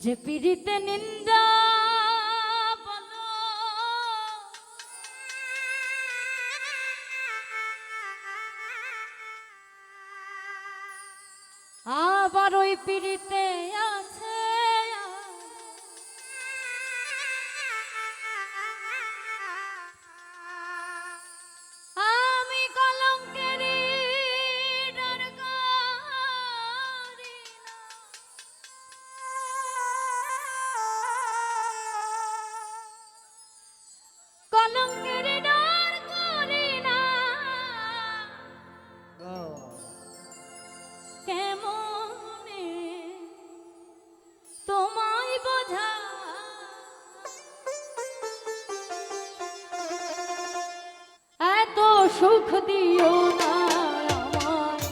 যে পীড়িতে নিন্দা বলো আবার ওই পীড়িতে আছে আমি কলঙ্কেরই ডর করি না। কলঙ্কেরই ডর করি না কেমনে তোমায় বোঝা এত সুখ দিও না আমায়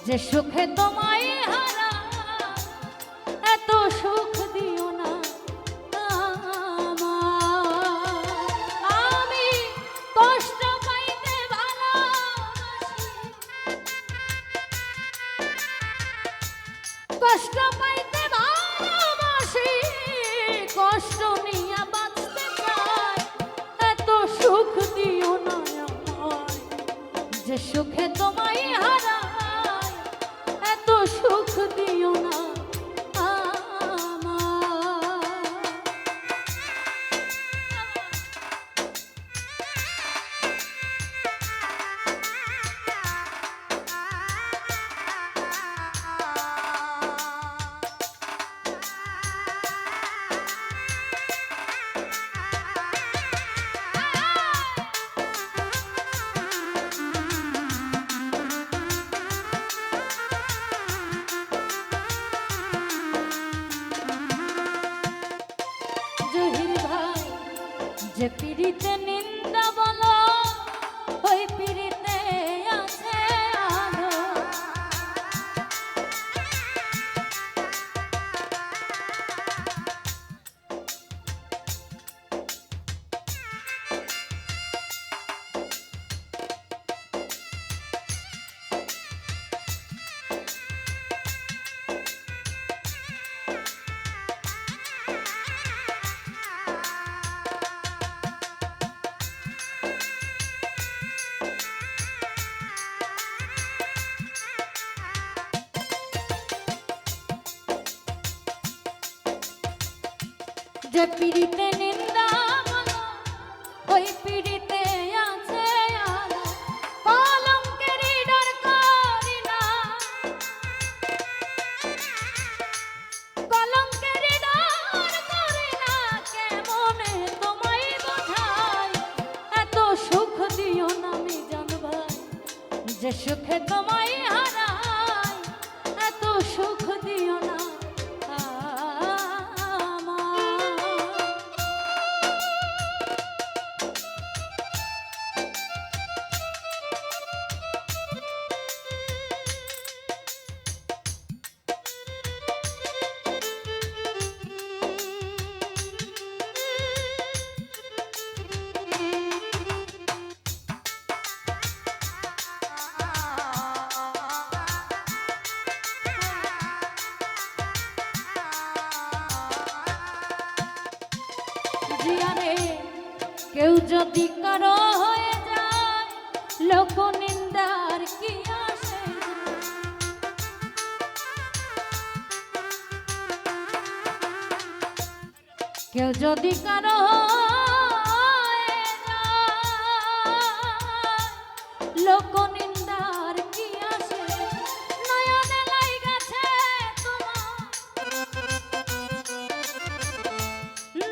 যে সুখে তোমায় হারা এত সুখ দিও না আমায়। আমি কষ্ট পাইতে ভালোবাসি কষ্ট পাইতে ভালোবাসি কষ্ট নিয়ে বাঁচতে চাই এত সুখ দিও না আমায় যে সুখে তোমায় হারাই এত সুখ দিও না জহির ভাই যে পীড়িতে নিন্দা বলো ওই পীড়িতে আছে আলো যে পীড়িতে নিন্দা বলো ওই পীড়িতে আছে আলো কলঙ্কেরই ডর করি না কলঙ্কেরই ডর করি না কেমনে তোমায় বোঝাই এত সুখ দিও না আমি জানবাই যে সুখে তোমায় হারাই এত সুখ দিও না জিয়ারে কেউ যদি কারো হয়ে যায় লোক নিন্দার কি আসে কেউ যদি কারো হয়ে যায় লোক নিন্দার কি আসে নয়নে লাইগাছে তোমার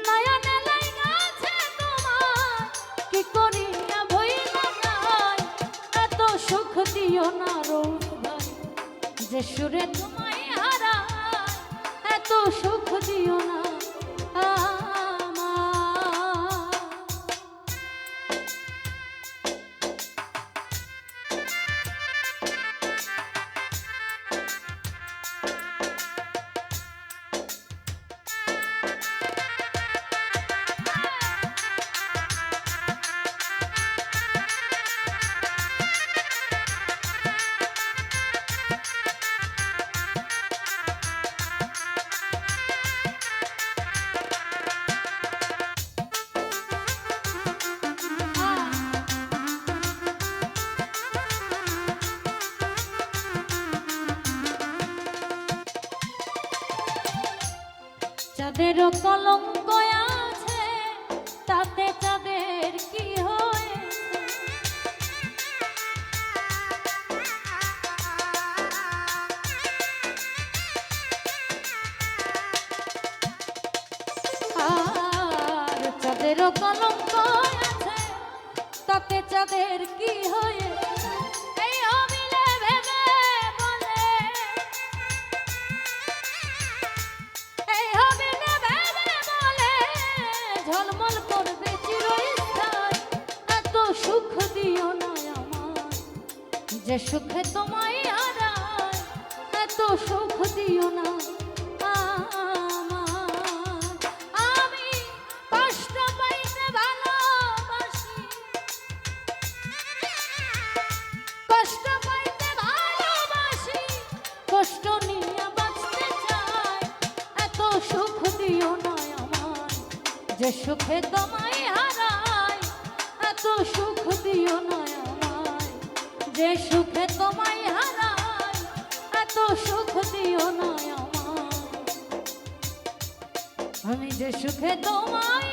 নয়নে লাইগাছে তোমার কি করিয়া ভইলা যায় এত সুখ দিও না রূপ ভাই যে সুরে তোমায় হারাই এত সুখ দিও না যাদেরও কলঙ্ক আছে তাতে চাঁদের কি হয়েছে? আর যাদেরও কলঙ্ক আছে তাতে চাঁদের কি হয়েছে? এই অমিলে ভেবে বলে, এই অমিলে ভেবে বলে ঝলমল করবে চিরস্থায়ী। এত সুখ দিও না আমার, যে সুখে তোমায় হারায়। এত সুখ দিও না আমার, আমি কষ্ট পাইতে ভালোবাসি, কষ্ট পাইতে ভালোবাসি, কষ্ট নিয়ে বাঁচতে চাই। এত সুখ দিও না আমার, যে সুখে তোমায় হারাই। এত সুখ দিও না আমায়, যে সুখে তোমায় হারাই। এত সুখ দিও না আমায়, আমি যে সুখে তোমায়